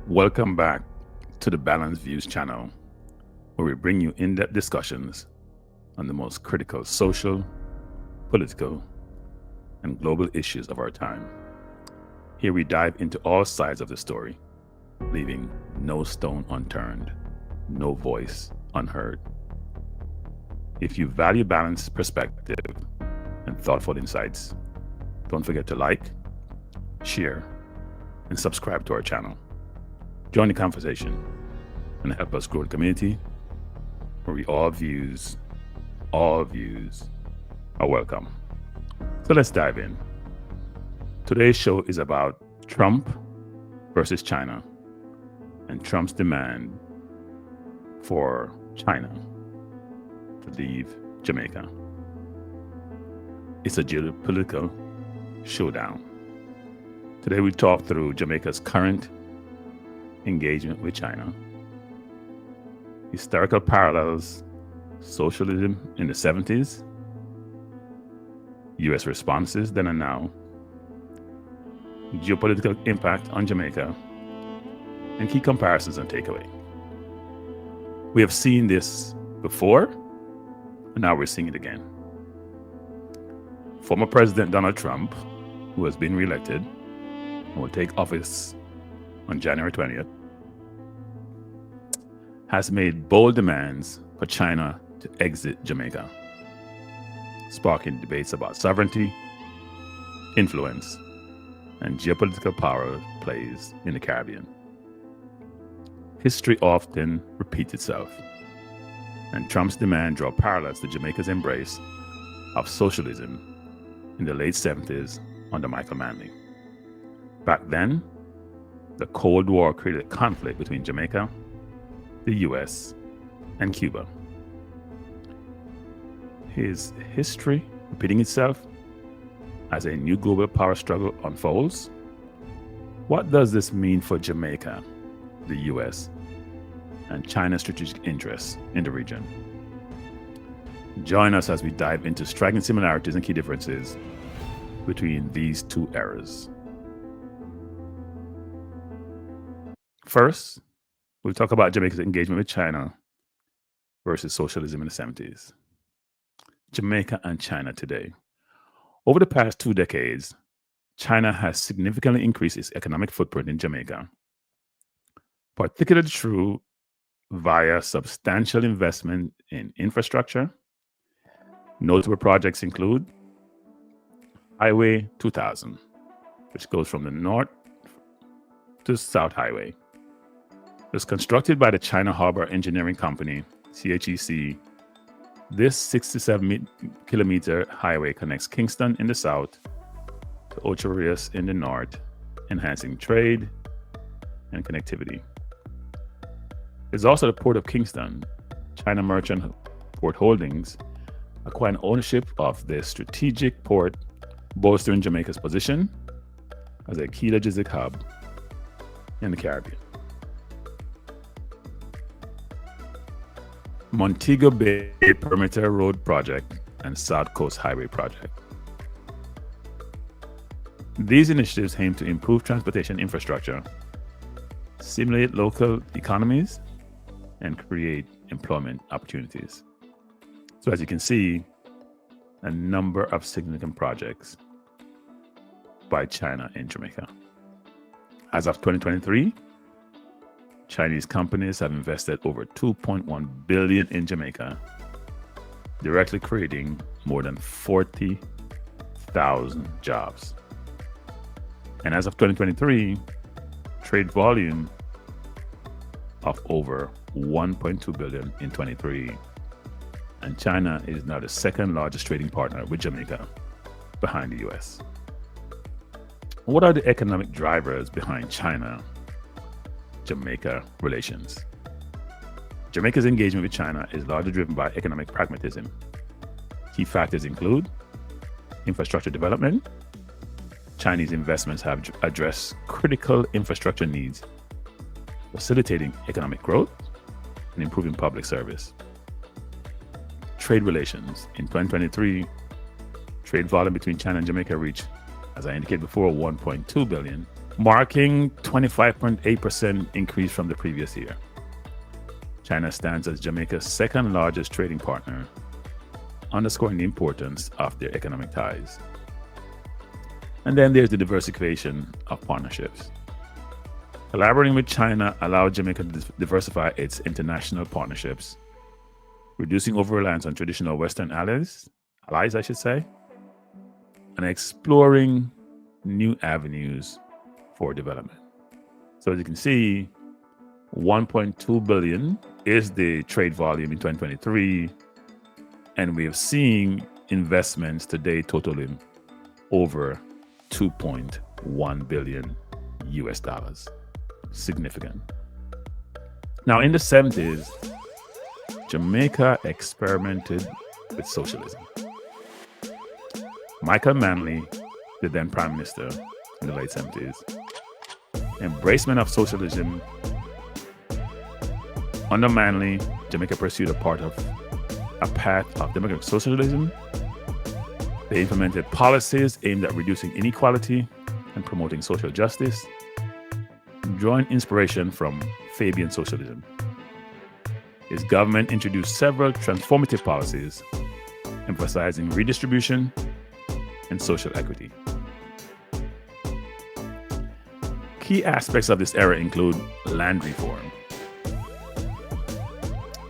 Welcome back to the Balanced Views channel, where we bring you in-depth discussions on the most critical social, political, and global issues of our time. Here we dive into all sides of the story, leaving no stone unturned, no voice unheard. If you value balanced perspective and thoughtful insights, don't forget to like, share, and subscribe to our channel. Join the conversation and help us grow the community where all views are welcome. So let's dive in. Today's show is about Trump versus China and Trump's demand for China to leave Jamaica. It's a geopolitical showdown. Today we talk through Jamaica's current engagement with China, historical parallels, socialism in the 70s, U.S. responses then and now, geopolitical impact on Jamaica, and key comparisons and takeaway. We have seen this before, and now we're seeing it again. Former President Donald Trump, who has been reelected and will take office on January 20th, has made bold demands for China to exit Jamaica, sparking debates about sovereignty, influence, and geopolitical power plays in the Caribbean. History often repeats itself, and Trump's demand draw parallels to Jamaica's embrace of socialism in the late 70s under Michael Manley. Back then, the Cold War created a conflict between Jamaica, the US, and Cuba. His history repeating itself as a new global power struggle unfolds. What does this mean for Jamaica, the US, and China's strategic interests in the region? Join us as we dive into striking similarities and key differences between these two eras. First, we'll talk about Jamaica's engagement with China versus socialism in the 70s. Jamaica and China today. Over the past 2 decades, China has significantly increased its economic footprint in Jamaica, particularly through via substantial investment in infrastructure. Notable projects include Highway 2000, which goes from the north to South Highway. It was constructed by the China Harbor Engineering Company, CHEC. This 67-kilometer highway connects Kingston in the south to Ocho Rios in the north, enhancing trade and connectivity. It's also the Port of Kingston. China Merchant Port Holdings acquired ownership of this strategic port, bolstering Jamaica's position as a key logistic hub in the Caribbean. Montego Bay Perimeter Road Project and South Coast Highway Project. These initiatives aim to improve transportation infrastructure, stimulate local economies, and create employment opportunities. So as you can see, a number of significant projects by China in Jamaica. As of 2023, Chinese companies have invested over $2.1 billion in Jamaica, directly creating more than 40,000 jobs. And as of 2023, trade volume of over $1.2 billion in 23. And China is now the second largest trading partner with Jamaica, behind the US. What are the economic drivers behind China-Jamaica relations? Jamaica's engagement with China is largely driven by economic pragmatism. Key factors include infrastructure development. Chinese investments have addressed critical infrastructure needs, facilitating economic growth and improving public service. Trade relations. In 2023, trade volume between China and Jamaica reached, as I indicated before, $1.2 billion marking 25.8% increase from the previous year. China stands as Jamaica's second largest trading partner, underscoring the importance of their economic ties. And then there's the diversification of partnerships. Collaborating with China allowed Jamaica to diversify its international partnerships, reducing over-reliance on traditional Western allies, I should say, and exploring new avenues for development. So as you can see, 1.2 billion is the trade volume in 2023, and we have seen investments today totaling over 2.1 billion US dollars. Significant. Now, in the 70s, Jamaica experimented with socialism. Michael Manley, the then Prime Minister in the late 70s, embracement of socialism. Under Manley, Jamaica pursued a path of democratic socialism. They implemented policies aimed at reducing inequality and promoting social justice, drawing inspiration from Fabian socialism. His government introduced several transformative policies, emphasizing redistribution and social equity. Key aspects of this era include land reform.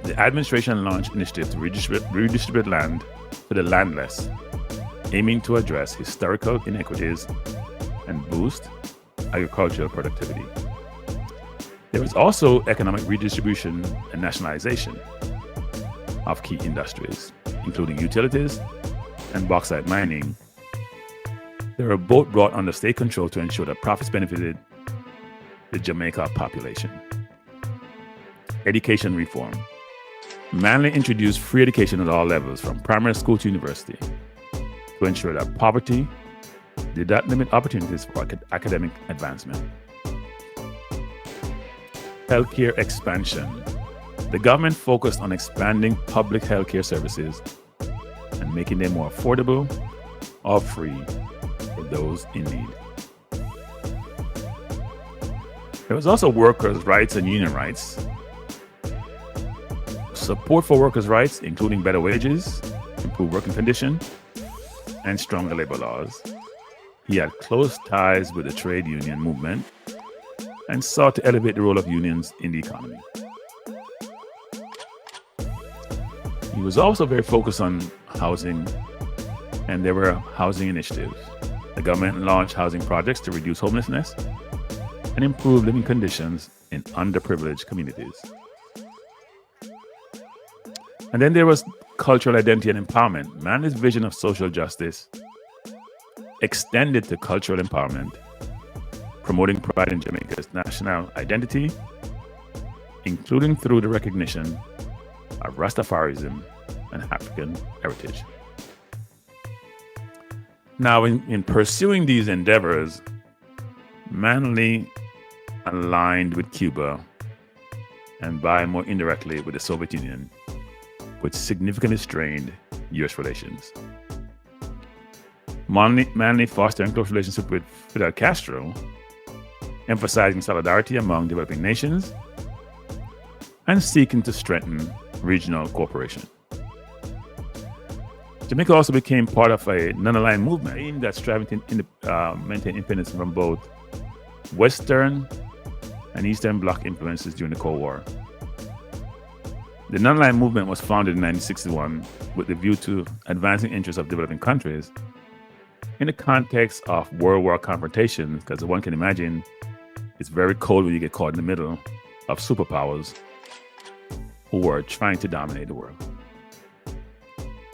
The administration launched initiatives to redistribute land to the landless, aiming to address historical inequities and boost agricultural productivity. There was also economic redistribution and nationalization of key industries, including utilities and bauxite mining. They were both brought under state control to ensure that profits benefited the Jamaica population. Education reform. Manley introduced free education at all levels, from primary school to university, to ensure that poverty did not limit opportunities for academic advancement. Healthcare expansion. The government focused on expanding public healthcare services and making them more affordable or free for those in need. There was also workers' rights and union rights. Support for workers' rights, including better wages, improved working conditions, and stronger labor laws. He had close ties with the trade union movement and sought to elevate the role of unions in the economy. He was also very focused on housing, and there were housing initiatives. The government launched housing projects to reduce homelessness and improve living conditions in underprivileged communities. And then there was cultural identity and empowerment. Manley's vision of social justice extended to cultural empowerment, promoting pride in Jamaica's national identity, including through the recognition of Rastafarism and African heritage. Now, in pursuing these endeavors, Manley aligned with Cuba and by more indirectly with the Soviet Union, which significantly strained U.S. relations. Manley fostered a close relationship with Fidel Castro, emphasizing solidarity among developing nations and seeking to strengthen regional cooperation. Jamaica also became part of a non-aligned movement aimed at striving to maintain independence from both Western and Eastern Bloc influences during the Cold War. The non-aligned movement was founded in 1961 with the view to advancing interests of developing countries in the context of World War confrontations, because one can imagine it's very cold when you get caught in the middle of superpowers who were trying to dominate the world.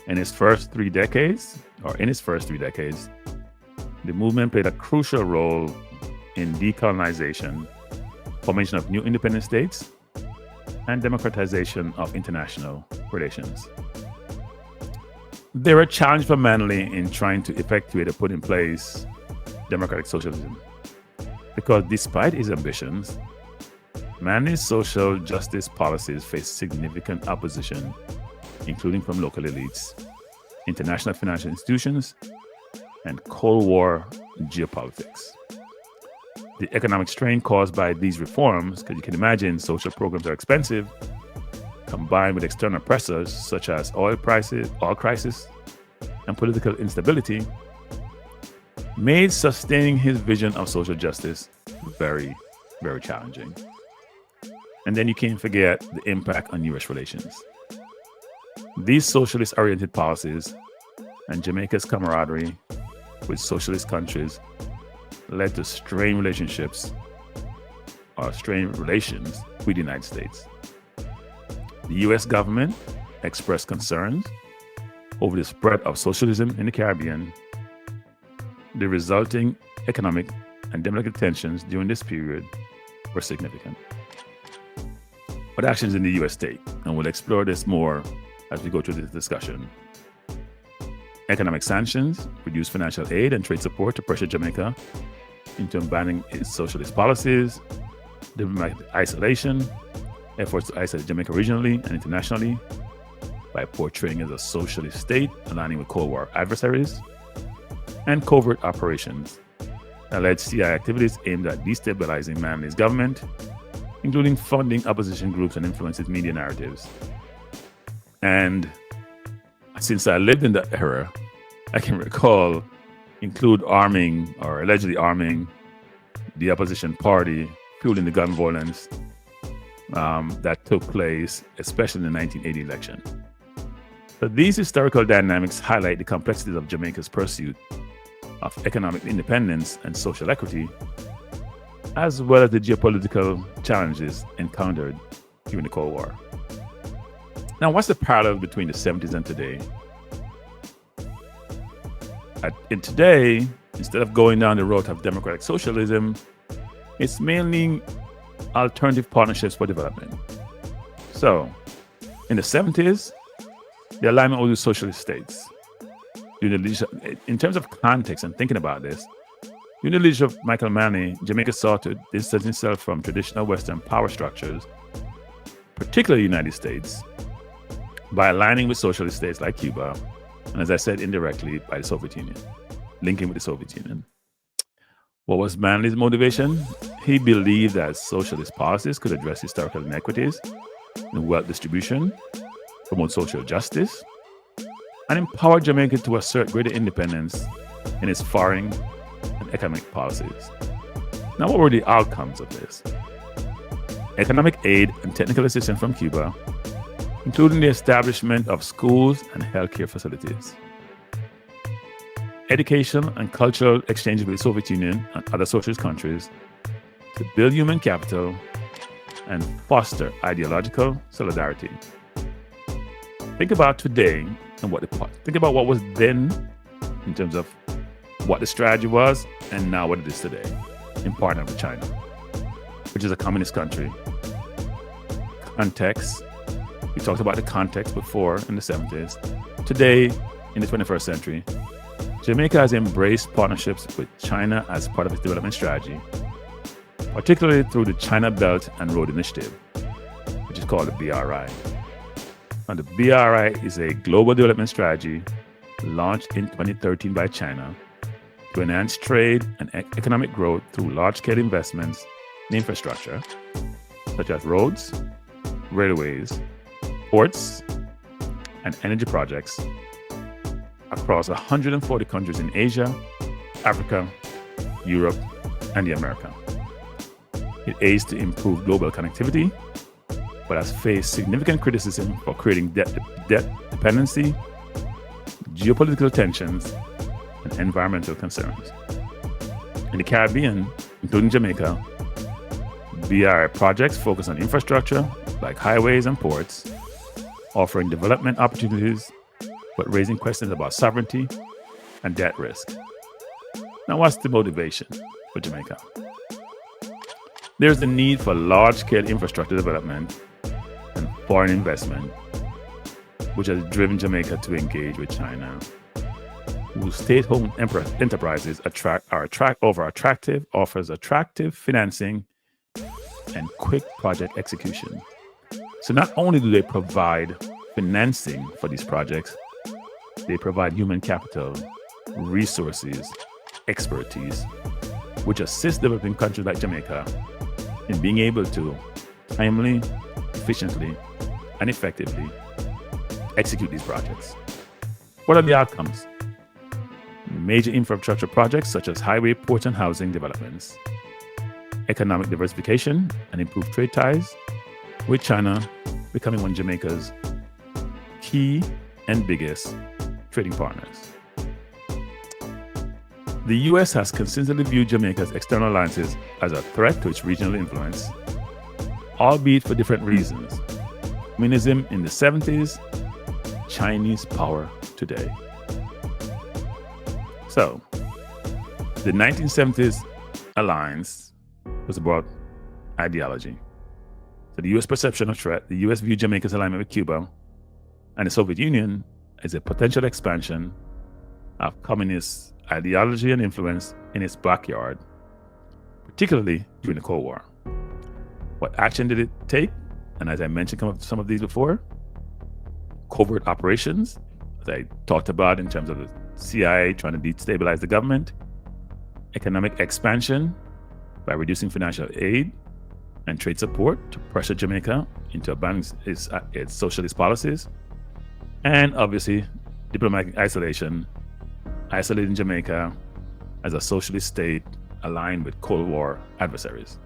In its first 3 decades, the movement played a crucial role in decolonization, formation of new independent states, and democratization of international relations. They were a challenge for Manley in trying to effectuate or put in place democratic socialism, because despite his ambitions, Manley's social justice policies faced significant opposition, including from local elites, international financial institutions, and Cold War geopolitics. The economic strain caused by these reforms, because you can imagine social programs are expensive, combined with external pressures such as oil crisis, and political instability, made sustaining his vision of social justice very, very challenging. And then you can't forget the impact on U.S. relations. These socialist-oriented policies and Jamaica's camaraderie with socialist countries led to strained relations with the United States. The U.S. government expressed concerns over the spread of socialism in the Caribbean. The resulting economic and democratic tensions during this period were significant. What actions in the U.S. take? And we'll explore this more as we go through this discussion. Economic sanctions, reduced financial aid and trade support to pressure Jamaica into abandoning its socialist policies, diplomatic isolation, efforts to isolate Jamaica regionally and internationally by portraying as a socialist state, aligning with Cold War adversaries, and covert operations, alleged CIA activities aimed at destabilizing Manley's government, including funding opposition groups and influencing media narratives. And since I lived in that era, I can recall allegedly arming the opposition party, fueling the gun violence that took place, especially in the 1980 election. But these historical dynamics highlight the complexities of Jamaica's pursuit of economic independence and social equity, as well as the geopolitical challenges encountered during the Cold War. Now, what's the parallel between the 70s and today? In today, instead of going down the road of democratic socialism, it's mainly alternative partnerships for development. So, in the 70s, the alignment with the socialist states. In terms of context and thinking about this, during the leadership of Michael Manley, Jamaica sought to distance itself from traditional Western power structures, particularly the United States, by aligning with socialist states like Cuba, and as I said, indirectly by the Soviet Union, linking with the Soviet Union. What was Manley's motivation? He believed that socialist policies could address historical inequities in wealth distribution, promote social justice, and empower Jamaica to assert greater independence in its foreign and economic policies. Now, what were the outcomes of this? Economic aid and technical assistance from Cuba, including the establishment of schools and healthcare facilities. Education and cultural exchanges with the Soviet Union and other socialist countries to build human capital and foster ideological solidarity. Think about today and think about what was then in terms of what the strategy was and now what it is today in partnering with China, which is a communist country. Context. We talked about the context before in the 70s. Today, in the 21st century, Jamaica has embraced partnerships with China as part of its development strategy, particularly through the China Belt and Road Initiative, which is called the BRI. And the BRI is a global development strategy launched in 2013 by China to enhance trade and economic growth through large-scale investments in infrastructure, such as roads, railways, ports, and energy projects across 140 countries in Asia, Africa, Europe, and the Americas. It aims to improve global connectivity, but has faced significant criticism for creating debt dependency, geopolitical tensions, and environmental concerns. In the Caribbean, including Jamaica, BRI projects focus on infrastructure like highways and ports, offering development opportunities, but raising questions about sovereignty and debt risk. Now, what's the motivation for Jamaica? There's the need for large-scale infrastructure development and foreign investment, which has driven Jamaica to engage with China, whose state-owned enterprises offers attractive financing and quick project execution. So not only do they provide financing for these projects, they provide human capital, resources, expertise, which assists developing countries like Jamaica in being able to timely, efficiently, and effectively execute these projects. What are the outcomes? Major infrastructure projects such as highway, ports, and housing developments, economic diversification, and improved trade ties, with China becoming one of Jamaica's key and biggest trading partners. The U.S. has consistently viewed Jamaica's external alliances as a threat to its regional influence, albeit for different reasons. Communism in the 70s, Chinese power today. So, the 1970s alliance was about ideology. So the U.S. perception of threat, the U.S. viewed Jamaica's alignment with Cuba and the Soviet Union as a potential expansion of communist ideology and influence in its backyard, particularly during the Cold War. What action did it take? And as I mentioned some of these before, covert operations, as I talked about in terms of the CIA trying to destabilize the government, economic expansion by reducing financial aid and trade support to pressure Jamaica into abandoning its socialist policies, and obviously diplomatic isolation, isolating Jamaica as a socialist state aligned with Cold War adversaries.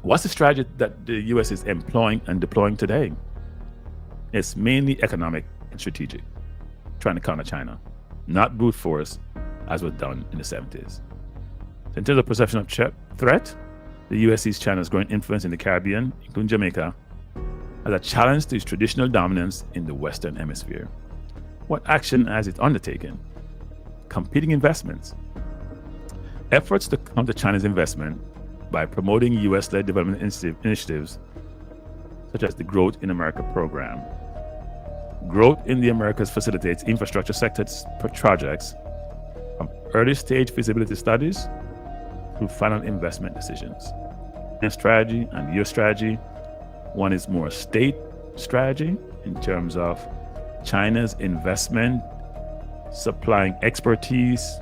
What's the strategy that the U.S. is employing and deploying today? It's mainly economic and strategic, trying to counter China, not brute force as was done in the 70s. So in terms of perception of threat, the U.S. sees China's growing influence in the Caribbean, including Jamaica, as a challenge to its traditional dominance in the Western Hemisphere. What action has it undertaken? Competing investments. Efforts to counter China's investment by promoting U.S.-led development initiatives such as the Growth in America program. Growth in the Americas facilitates infrastructure sector projects from early-stage feasibility studies through final investment decisions. And strategy and U.S. strategy, one is more state strategy in terms of China's investment, supplying expertise,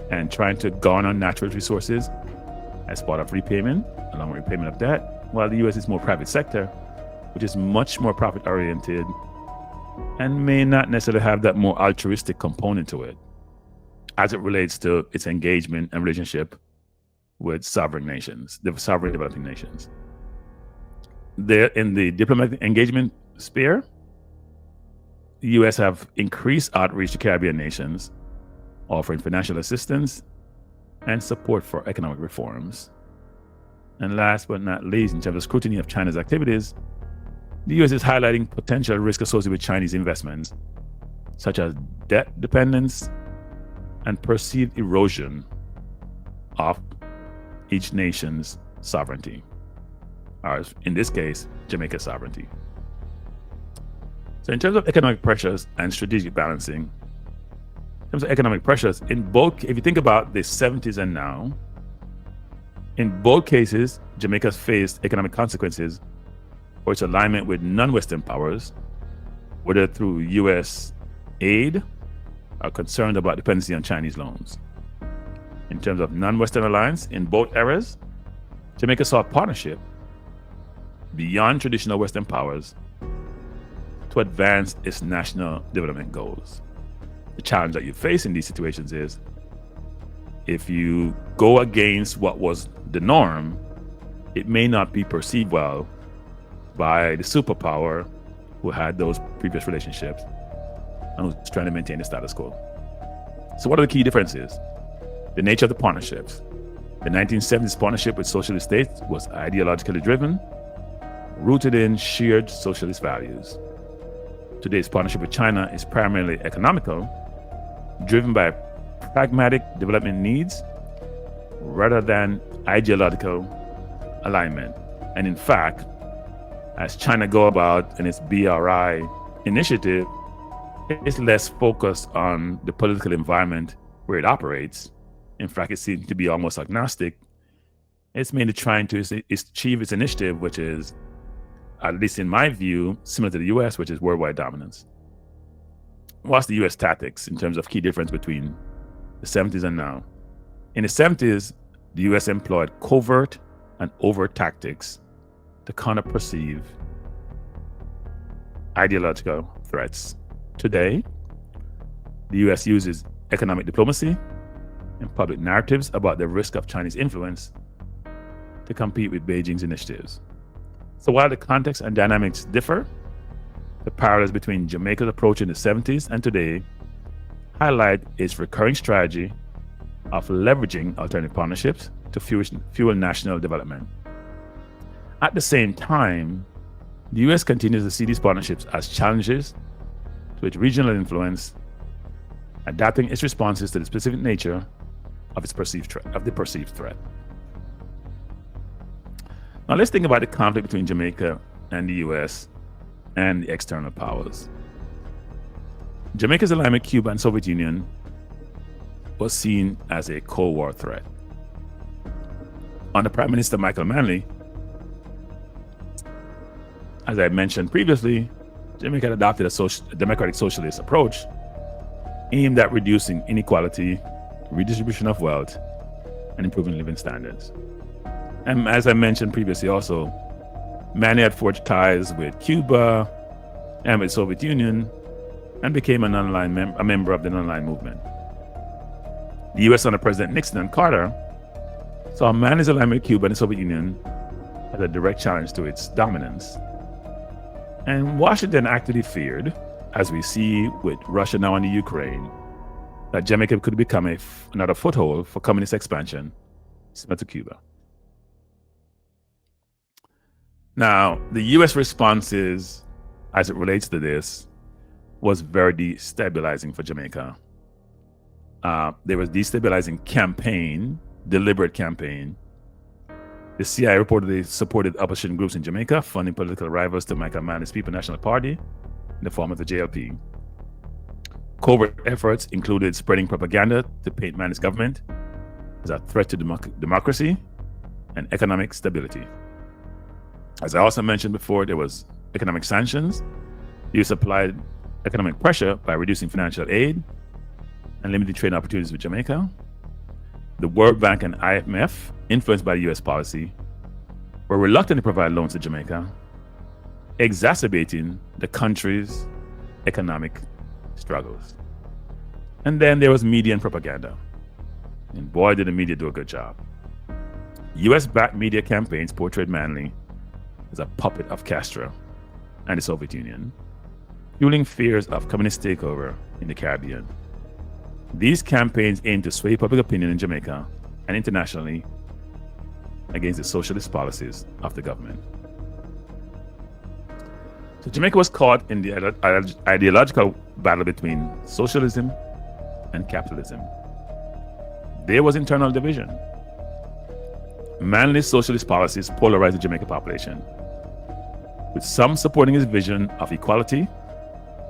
and trying to garner natural resources as part of repayment, along with repayment of debt, while the U.S. is more private sector, which is much more profit-oriented and may not necessarily have that more altruistic component to it as it relates to its engagement and relationship with sovereign nations, the sovereign developing nations. There, in the diplomatic engagement sphere, the U.S. have increased outreach to Caribbean nations, offering financial assistance and support for economic reforms. And last but not least, in terms of scrutiny of China's activities, the U.S. is highlighting potential risk associated with Chinese investments, such as debt dependence and perceived erosion of each nation's sovereignty, or in this case, Jamaica's sovereignty. So in terms of economic pressures and strategic balancing, in terms of economic pressures, in both, if you think about the 70s and now, in both cases, Jamaica's faced economic consequences for its alignment with non-Western powers, whether through U.S. aid or concerned about dependency on Chinese loans. In terms of non-Western alliance, in both eras, Jamaica saw a partnership beyond traditional Western powers to advance its national development goals. The challenge that you face in these situations is if you go against what was the norm, it may not be perceived well by the superpower who had those previous relationships and who's trying to maintain the status quo. So what are the key differences? The nature of the partnerships. The 1970s partnership with socialist states was ideologically driven, rooted in shared socialist values. Today's partnership with China is primarily economical, driven by pragmatic development needs rather than ideological alignment. And in fact, as China go about in its BRI initiative, it's less focused on the political environment where it operates. In fact, it seems to be almost agnostic. It's mainly trying to achieve its initiative, which is, at least in my view, similar to the US, which is worldwide dominance. What's the US tactics in terms of key difference between the 70s and now? In the 70s, the US employed covert and overt tactics to counter perceived ideological threats. Today, the US uses economic diplomacy and public narratives about the risk of Chinese influence to compete with Beijing's initiatives. So while the context and dynamics differ, the parallels between Jamaica's approach in the 70s and today highlight its recurring strategy of leveraging alternative partnerships to fuel national development. At the same time, the US continues to see these partnerships as challenges to its regional influence, adapting its responses to the specific nature of its perceived threat. Now let's think about the conflict between Jamaica and the US and the external powers. Jamaica's alignment with Cuba and Soviet Union was seen as a Cold War threat. Under Prime Minister Michael Manley, as I mentioned previously, Jamaica adopted a democratic socialist approach aimed at reducing inequality, redistribution of wealth, and improving living standards. And as I mentioned previously also, Manley had forged ties with Cuba and with the Soviet Union and became a member of the non-aligned movement. The US under President Nixon and Carter saw Manley's alignment with Cuba and the Soviet Union as a direct challenge to its dominance. And Washington actively feared, as we see with Russia now in the Ukraine, that Jamaica could become another foothold for communist expansion, similar to Cuba. Now, the US responses, as it relates to this, was very destabilizing for Jamaica. There was destabilizing campaign, deliberate campaign. The CIA reportedly supported opposition groups in Jamaica, funding political rivals to Michael Manley's People National Party in the form of the JLP. Covert efforts included spreading propaganda to paint Manley's government as a threat to democracy and economic stability. As I also mentioned before, there was economic sanctions. The US applied economic pressure by reducing financial aid and limiting trade opportunities with Jamaica. The World Bank and IMF, influenced by US policy, were reluctant to provide loans to Jamaica, exacerbating the country's economic struggles. And then there was media and propaganda. And boy, did the media do a good job. US-backed media campaigns portrayed Manley as a puppet of Castro and the Soviet Union, fueling fears of communist takeover in the Caribbean. These campaigns aimed to sway public opinion in Jamaica and internationally against the socialist policies of the government. So Jamaica was caught in the ideological battle between socialism and capitalism. There was internal division. Manley's socialist policies polarized the Jamaican population, with some supporting his vision of equality,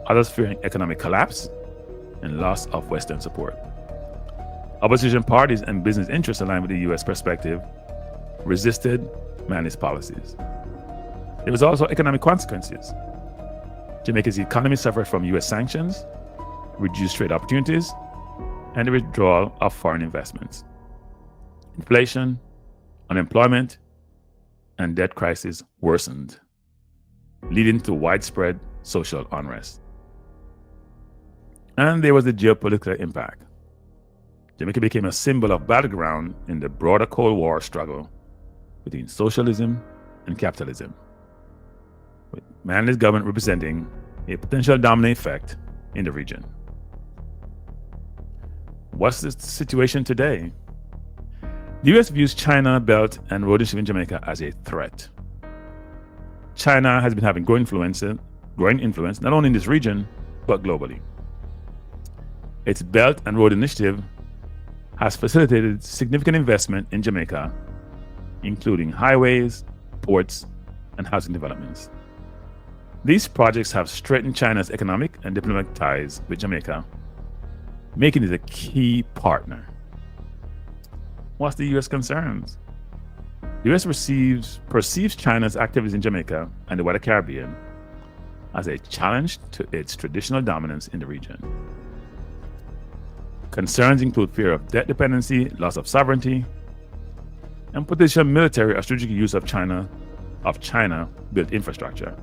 others fearing economic collapse and loss of Western support. Opposition parties and business interests aligned with the US perspective resisted Manley's policies. There was also economic consequences. Jamaica's economy suffered from US sanctions, reduced trade opportunities, and the withdrawal of foreign investments. Inflation, unemployment, and debt crisis worsened, leading to widespread social unrest. And there was the geopolitical impact. Jamaica became a symbol of battleground in the broader Cold War struggle between socialism and capitalism, with Manley's government representing a potential dominant effect in the region. What's the situation today? The US views China, Belt, and Road Initiative in Jamaica as a threat. China has been having growing influence not only in this region, but globally. Its Belt and Road Initiative has facilitated significant investment in Jamaica, including highways, ports, and housing developments. These projects have strengthened China's economic and diplomatic ties with Jamaica, making it a key partner. What's the US concerns? The US perceives China's activities in Jamaica and the wider Caribbean as a challenge to its traditional dominance in the region. Concerns include fear of debt dependency, loss of sovereignty, and potential military or strategic use of China-built infrastructure.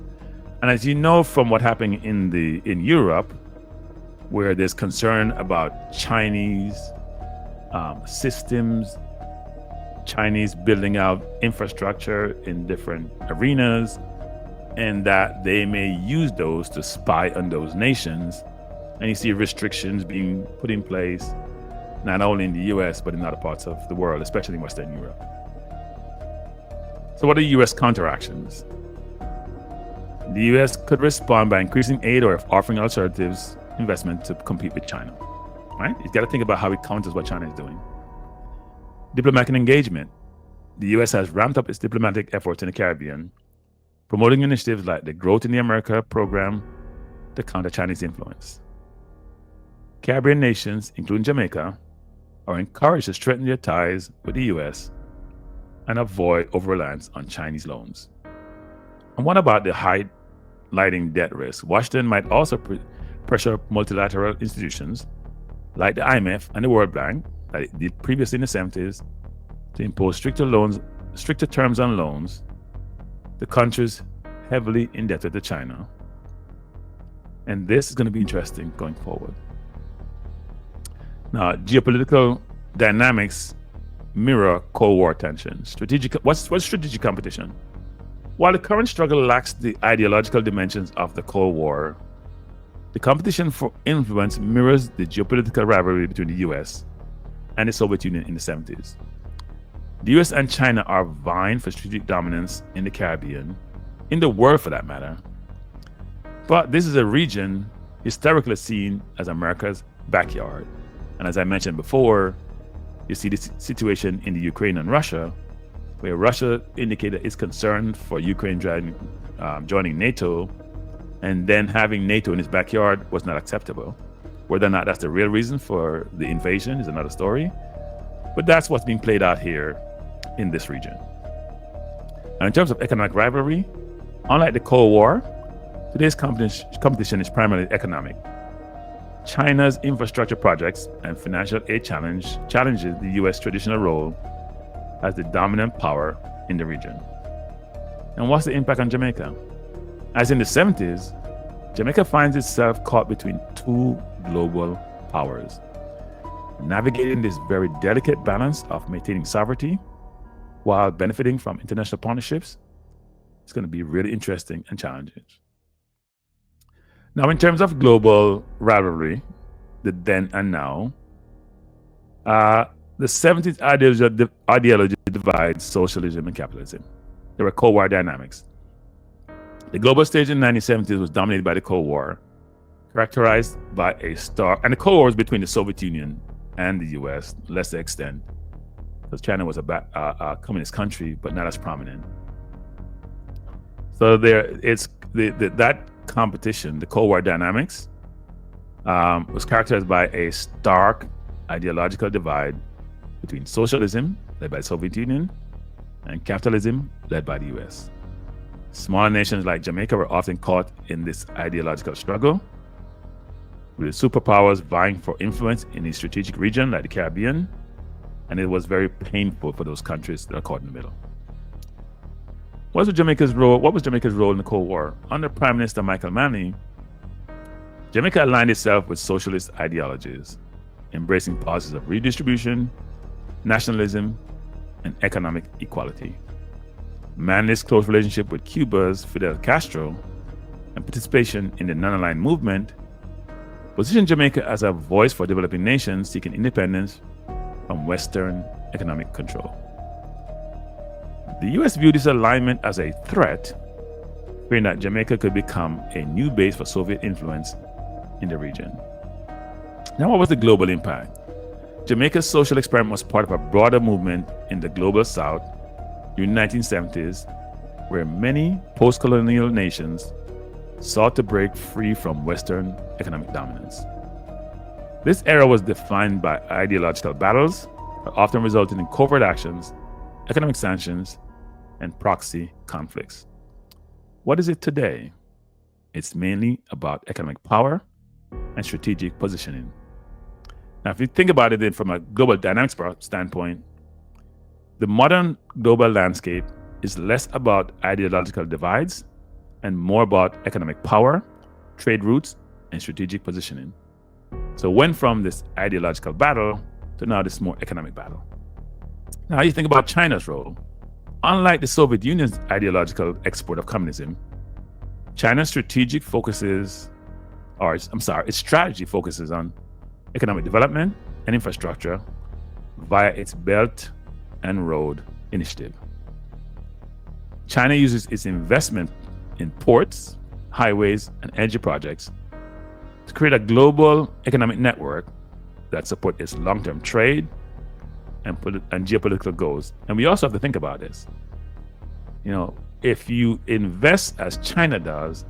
And as you know from what happened in Europe, where there's concern about Chinese systems, Chinese building out infrastructure in different arenas, and that they may use those to spy on those nations. And you see restrictions being put in place, not only in the US, but in other parts of the world, especially in Western Europe. So what are US counteractions? The US could respond by increasing aid or offering alternatives investment to compete with China, right? You've got to think about how it counters what China is doing. Diplomatic engagement. The US has ramped up its diplomatic efforts in the Caribbean, promoting initiatives like the Growth in the America program to counter Chinese influence. Caribbean nations, including Jamaica, are encouraged to strengthen their ties with the US and avoid over-reliance on Chinese loans. And what about the highlighting debt risk? Washington might also pressure multilateral institutions like the IMF and the World Bank, that it did previously in the 70s, to impose stricter terms on loans to countries heavily indebted to China. And this is going to be interesting going forward. Now, geopolitical dynamics mirror Cold War tensions. What's strategic competition? While the current struggle lacks the ideological dimensions of the Cold War, the competition for influence mirrors the geopolitical rivalry between the US and the Soviet Union in the 70s. The US and China are vying for strategic dominance in the Caribbean, in the world for that matter. But this is a region historically seen as America's backyard. And as I mentioned before, you see this situation in the Ukraine and Russia, where Russia indicated its concern for Ukraine joining NATO, and then having NATO in its backyard was not acceptable. Whether or not that's the real reason for the invasion is another story, but that's what's being played out here in this region. And in terms of economic rivalry, unlike the Cold War, today's competition is primarily economic. China's infrastructure projects and financial aid challenges the US traditional role as the dominant power in the region. And what's the impact on Jamaica? As in the 70s, Jamaica finds itself caught between two global powers. Navigating this very delicate balance of maintaining sovereignty while benefiting from international partnerships is going to be really interesting and challenging. Now, in terms of global rivalry, the then and now, the 70s ideology divides socialism and capitalism. There were Cold War dynamics. The global stage in the 1970s was dominated by the Cold War, characterized by and the Cold War was between the Soviet Union and the US, to a lesser extent, because China was a communist country, but not as prominent. So that competition, the Cold War dynamics, was characterized by a stark ideological divide between socialism, led by the Soviet Union, and capitalism, led by the US. Smaller nations like Jamaica were often caught in this ideological struggle, with the superpowers vying for influence in a strategic region like the Caribbean, and it was very painful for those countries that are caught in the middle. What was Jamaica's role in the Cold War? Under Prime Minister Michael Manley, Jamaica aligned itself with socialist ideologies, embracing policies of redistribution, nationalism, and economic equality. Manley's close relationship with Cuba's Fidel Castro and participation in the non-aligned movement positioned Jamaica as a voice for developing nations seeking independence from Western economic control. The US viewed this alignment as a threat, fearing that Jamaica could become a new base for Soviet influence in the region. Now, what was the global impact? Jamaica's social experiment was part of a broader movement in the global South during the 1970s, where many post-colonial nations sought to break free from Western economic dominance. This era was defined by ideological battles, often resulting in covert actions, economic sanctions, and proxy conflicts. What is it today? It's mainly about economic power and strategic positioning. Now, if you think about it then from a global dynamics standpoint, the modern global landscape is less about ideological divides and more about economic power, trade routes, and strategic positioning. So went from this ideological battle to now this more economic battle. Now you think about China's role. Unlike the Soviet Union's ideological export of communism, China's strategy focuses on economic development and infrastructure via its Belt and Road Initiative. China uses its investment in ports, highways, and energy projects to create a global economic network that supports its long-term trade and geopolitical goals. And we also have to think about this. If you invest as China does,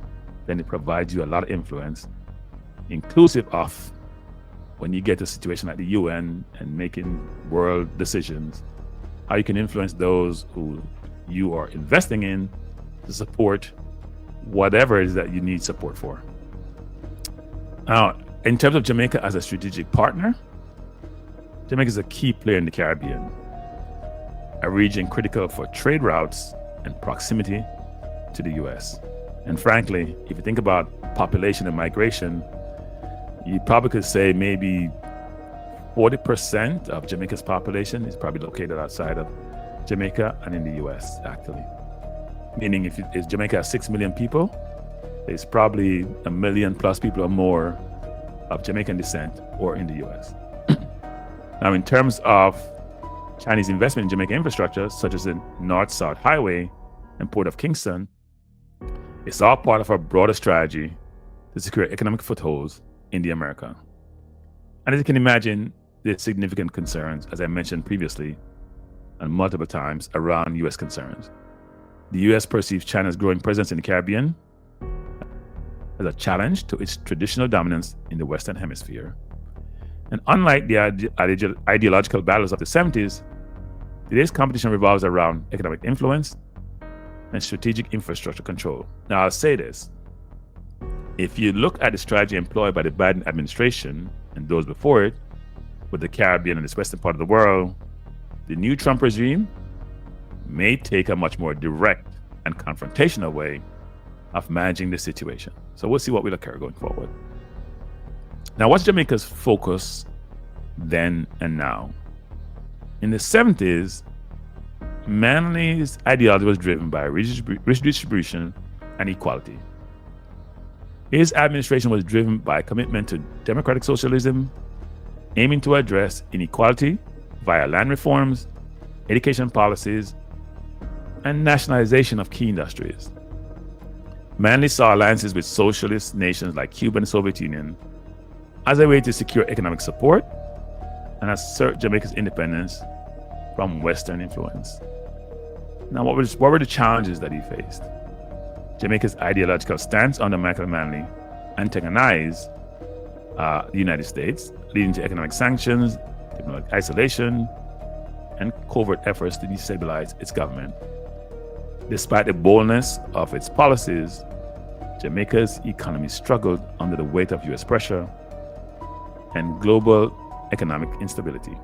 then it provides you a lot of influence, inclusive of when you get to a situation like the UN and making world decisions, how you can influence those who you are investing in to support whatever it is that you need support for. Now, in terms of Jamaica as a strategic partner, Jamaica is a key player in the Caribbean, a region critical for trade routes and proximity to the US. And frankly, if you think about population and migration, you probably could say maybe 40% of Jamaica's population is probably located outside of Jamaica and in the US, actually. Meaning if Jamaica has 6 million people, there's probably 1 million plus people or more of Jamaican descent or in the US. Now, in terms of Chinese investment in Jamaican infrastructure, such as the North-South Highway and Port of Kingston, it's all part of our broader strategy to secure economic footholds in the America. And as you can imagine, there's significant concerns, as I mentioned previously, and multiple times, around US concerns. The US perceives China's growing presence in the Caribbean as a challenge to its traditional dominance in the Western Hemisphere. And unlike the ideological battles of the 70s, today's competition revolves around economic influence and strategic infrastructure control. Now, I'll say this. If you look at the strategy employed by the Biden administration and those before it, with the Caribbean and this western part of the world, the new Trump regime may take a much more direct and confrontational way of managing the situation. So we'll see what will occur going forward. Now, what's Jamaica's focus then and now? In the 70s, Manley's ideology was driven by redistribution and equality. His administration was driven by a commitment to democratic socialism, aiming to address inequality via land reforms, education policies, and nationalization of key industries. Manley saw alliances with socialist nations like Cuba and the Soviet Union as a way to secure economic support and assert Jamaica's independence from Western influence. Now, what were the challenges that he faced? Jamaica's ideological stance under Michael Manley antagonized the United States, leading to economic sanctions, diplomatic isolation, and covert efforts to destabilize its government. Despite the boldness of its policies, Jamaica's economy struggled under the weight of US pressure and global economic instability.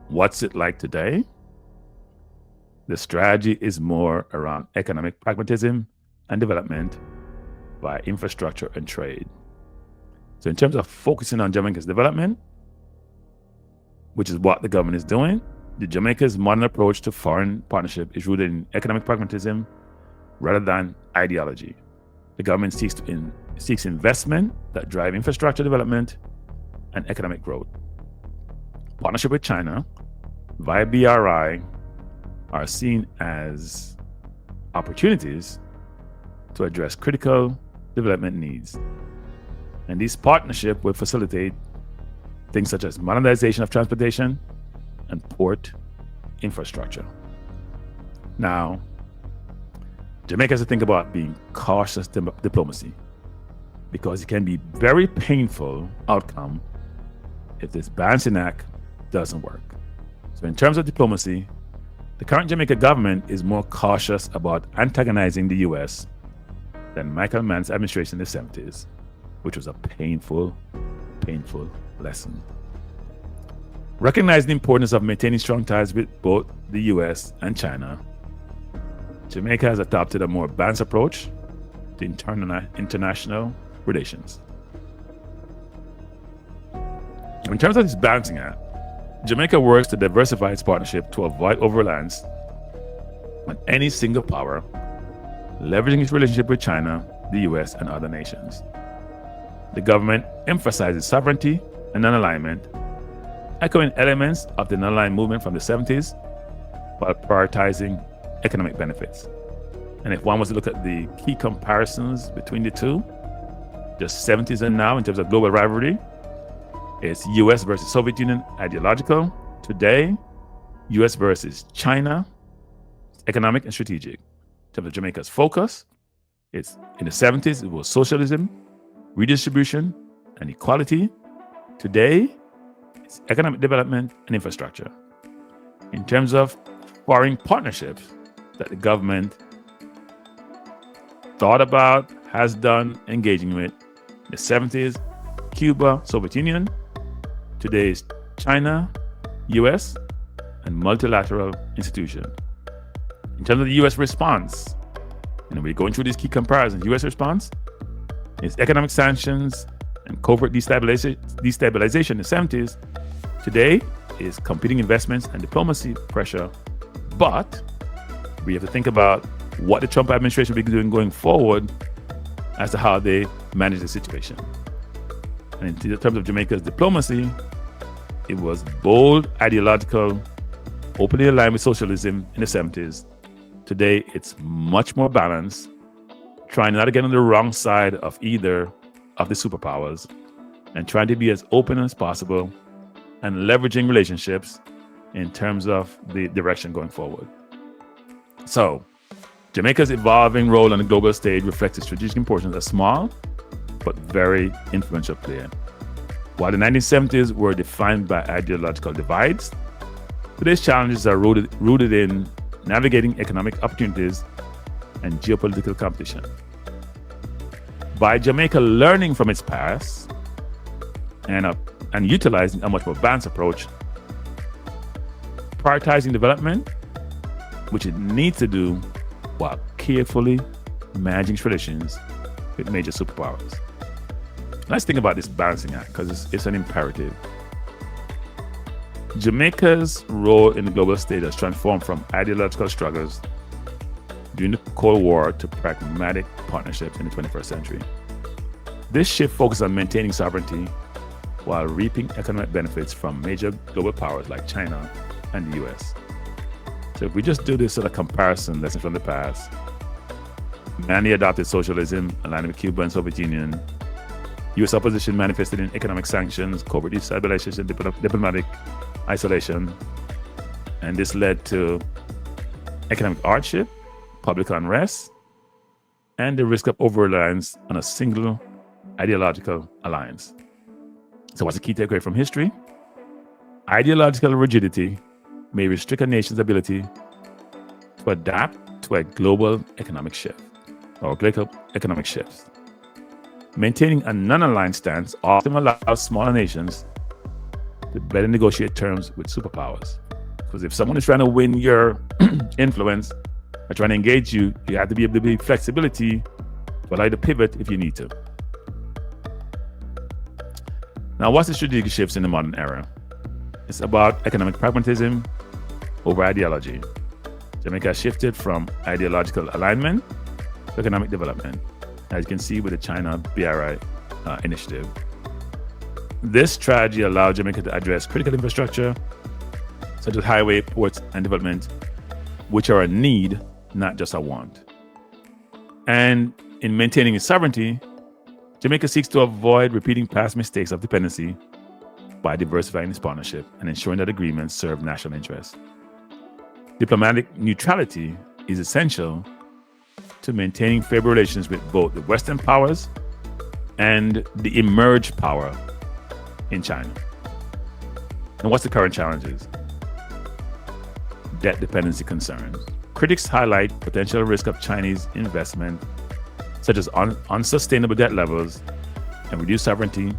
What's it like today? The strategy is more around economic pragmatism and development via infrastructure and trade. So in terms of focusing on Jamaica's development, which is what the government is doing, the Jamaica's modern approach to foreign partnership is rooted in economic pragmatism rather than ideology. The government seeks investment that drive infrastructure development and economic growth. Partnership with China via BRI are seen as opportunities to address critical development needs. And these partnerships will facilitate things such as modernization of transportation and port infrastructure. Now, Jamaica has to think about being cautious diplomacy, because it can be very painful outcome if this balancing act doesn't work. So in terms of diplomacy, the current Jamaica government is more cautious about antagonizing the US than Michael Mann's administration in the 70s, which was a painful lesson. Recognizing the importance of maintaining strong ties with both the US and China, Jamaica has adopted a more balanced approach to international relations. In terms of this balancing act, Jamaica works to diversify its partnership to avoid over-reliance on any single power, leveraging its relationship with China, the US, and other nations. The government emphasizes sovereignty and non-alignment, echoing elements of the non-aligned movement from the 70s, while prioritizing economic benefits. And if one was to look at the key comparisons between the two, just 70s and now in terms of global rivalry, it's US versus Soviet Union ideological. Today, US versus China, economic and strategic. In terms of Jamaica's focus, it's in the 70s, it was socialism, redistribution, and equality. Today, it's economic development and infrastructure. In terms of foreign partnerships that the government thought about, has done, engaging with, in the 70s, Cuba, Soviet Union. Today is China, US, and multilateral institutions. In terms of the US response, we're going through these key comparisons. US response is economic sanctions and covert destabilization in the 70s. Today is competing investments and diplomacy pressure. But we have to think about what the Trump administration will be doing going forward as to how they manage the situation. And in terms of Jamaica's diplomacy, it was bold, ideological, openly aligned with socialism in the 70s. Today, it's much more balanced, trying not to get on the wrong side of either of the superpowers, and trying to be as open as possible and leveraging relationships in terms of the direction going forward. So, Jamaica's evolving role on the global stage reflects its strategic importance as a small but very influential player. While the 1970s were defined by ideological divides, today's challenges are rooted in navigating economic opportunities and geopolitical competition. By Jamaica learning from its past and utilizing a much more balanced approach, prioritizing development, which it needs to do while carefully managing relations with major superpowers. Let's think about this balancing act because it's an imperative. Jamaica's role in the global stage has transformed from ideological struggles during the Cold War to pragmatic partnerships in the 21st century. This shift focuses on maintaining sovereignty while reaping economic benefits from major global powers like China and the US. So if we just do this sort of comparison lesson from the past, Manley adopted socialism, aligning with Cuba and Soviet Union. US opposition manifested in economic sanctions, covert destabilization, diplomatic isolation, and this led to economic hardship, public unrest, and the risk of over-reliance on a single ideological alliance. So what's the key takeaway from history? Ideological rigidity may restrict a nation's ability to adapt to a global economic shift or global economic shifts. Maintaining a non-aligned stance often allows smaller nations to better negotiate terms with superpowers. Because if someone is trying to win your influence or trying to engage you, you have to be able to be flexibility to allow you to pivot if you need to. Now, what's the strategic shifts in the modern era? It's about economic pragmatism over ideology. Jamaica has shifted from ideological alignment to economic development, as you can see with the China BRI initiative. This strategy allowed Jamaica to address critical infrastructure, such as highway, ports, and development, which are a need, not just a want. And in maintaining its sovereignty, Jamaica seeks to avoid repeating past mistakes of dependency by diversifying its partnership and ensuring that agreements serve national interests. Diplomatic neutrality is essential to maintaining favorable relations with both the Western powers and the emerged power in China. And what's the current challenges? Debt dependency concerns. Critics highlight potential risk of Chinese investment, such as unsustainable debt levels and reduced sovereignty,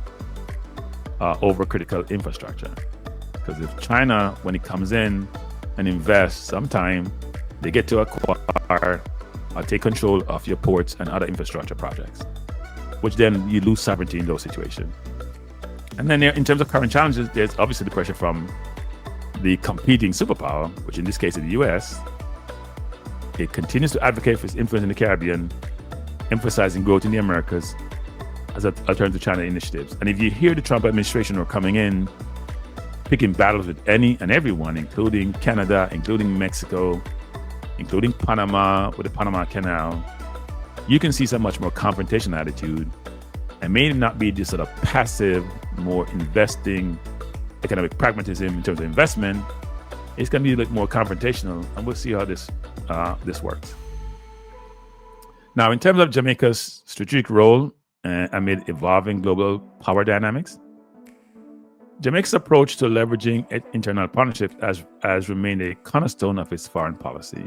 over critical infrastructure. Because if China, when it comes in and invests, sometime they get to acquire or take control of your ports and other infrastructure projects, which then you lose sovereignty in those situations. And then in terms of current challenges, there's obviously the pressure from the competing superpower, which in this case is the US. It continues to advocate for its influence in the Caribbean, emphasizing growth in the Americas as an alternative to China initiatives. And if you hear the Trump administration are coming in, picking battles with any and everyone, including Canada, including Mexico, including Panama with the Panama Canal, you can see some much more confrontational attitude and may not be this sort of passive, more investing, economic pragmatism in terms of investment. It's going to be a bit more confrontational, and we'll see how this works. Now, in terms of Jamaica's strategic role amid evolving global power dynamics, Jamaica's approach to leveraging internal partnerships has remained a cornerstone of its foreign policy.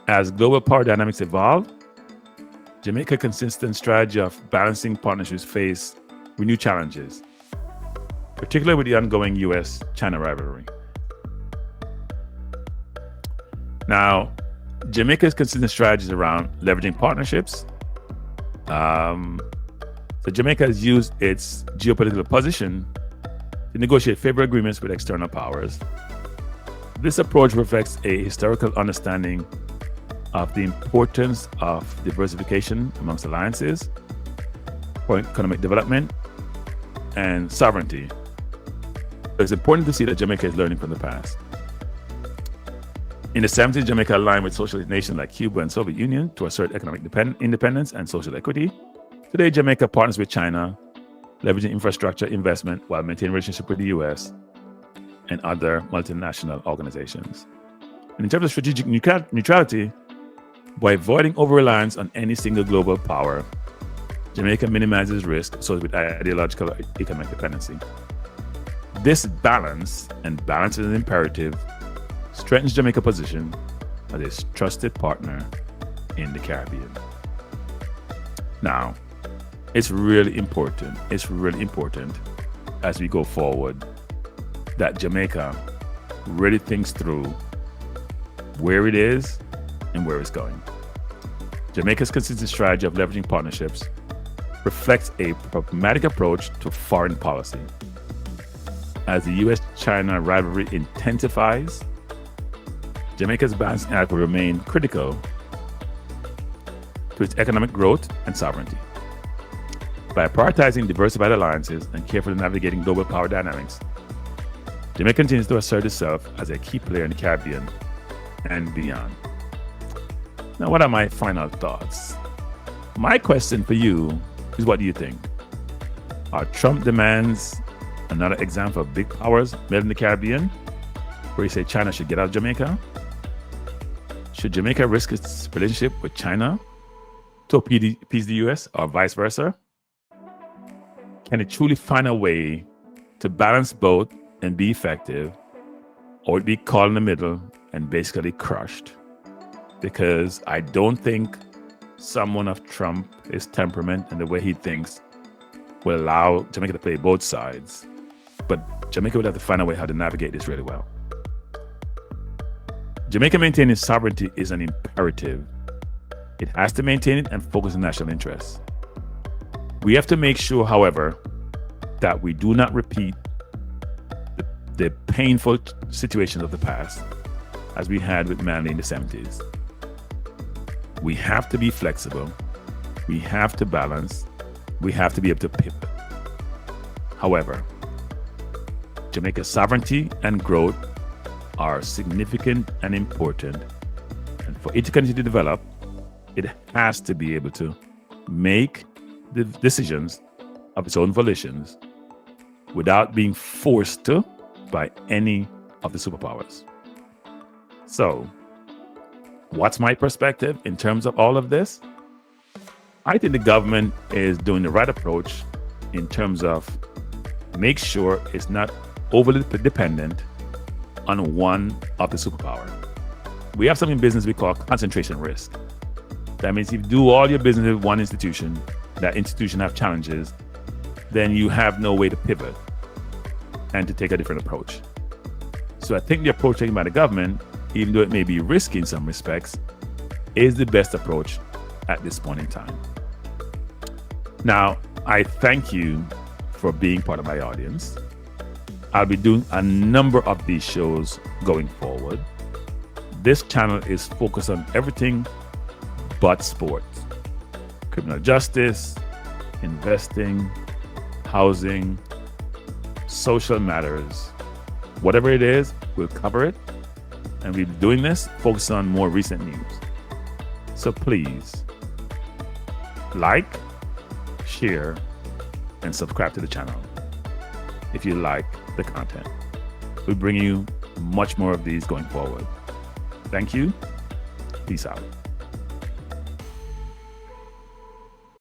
As global power dynamics evolve, Jamaica's consistent strategy of balancing partnerships face renewed challenges, particularly with the ongoing US-China rivalry. Now, Jamaica's consistent strategies around leveraging partnerships. So Jamaica has used its geopolitical position to negotiate favorable agreements with external powers. This approach reflects a historical understanding of the importance of diversification amongst alliances for economic development and sovereignty. It's important to see that Jamaica is learning from the past. In the 70s, Jamaica aligned with socialist nations like Cuba and Soviet Union to assert economic independence and social equity. Today, Jamaica partners with China, leveraging infrastructure investment while maintaining relationship with the US and other multinational organizations. And in terms of strategic neutrality, by avoiding over-reliance on any single global power, Jamaica minimizes risk associated with ideological or economic dependency. This balance, and balance is an imperative, strengthens Jamaica's position as a trusted partner in the Caribbean. Now, it's really important as we go forward that Jamaica really thinks through where it is and where it's going. Jamaica's consistent strategy of leveraging partnerships reflects a pragmatic approach to foreign policy. As the US-China rivalry intensifies, Jamaica's balancing act will remain critical to its economic growth and sovereignty. By prioritizing diversified alliances and carefully navigating global power dynamics, Jamaica continues to assert itself as a key player in the Caribbean and beyond. Now, what are my final thoughts? My question for you is, what do you think? Are Trump demands another example of big powers made in the Caribbean, where you say China should get out of Jamaica? Should Jamaica risk its relationship with China to appease the US, or vice versa? Can it truly find a way to balance both and be effective, or it be caught in the middle and basically crushed? Because I don't think someone of Trump's temperament and the way he thinks will allow Jamaica to play both sides. But Jamaica would have to find a way how to navigate this really well. Jamaica maintaining sovereignty is an imperative. It has to maintain it and focus on national interests. We have to make sure, however, that we do not repeat the painful situations of the past, as we had with Manley in the 70s. We have to be flexible. We have to balance. We have to be able to pivot. However, Jamaica's sovereignty and growth are significant and important. And for it to continue to develop, it has to be able to make the decisions of its own volitions without being forced to by any of the superpowers. So, what's my perspective in terms of all of this? I think the government is doing the right approach in terms of make sure it's not overly dependent on one of the superpower. We have something in business we call concentration risk. That means if you do all your business with one institution, that institution have challenges, then you have no way to pivot and to take a different approach. So I think the approach taken by the government, even though it may be risky in some respects, is the best approach at this point in time. Now, I thank you for being part of my audience. I'll be doing a number of these shows going forward. This channel is focused on everything but sports. Criminal justice, investing, housing, social matters. Whatever it is, we'll cover it. And we'll be doing this focused on more recent news. So please, like, share, and subscribe to the channel if you like the content. We'll bring you much more of these going forward. Thank you. Peace out.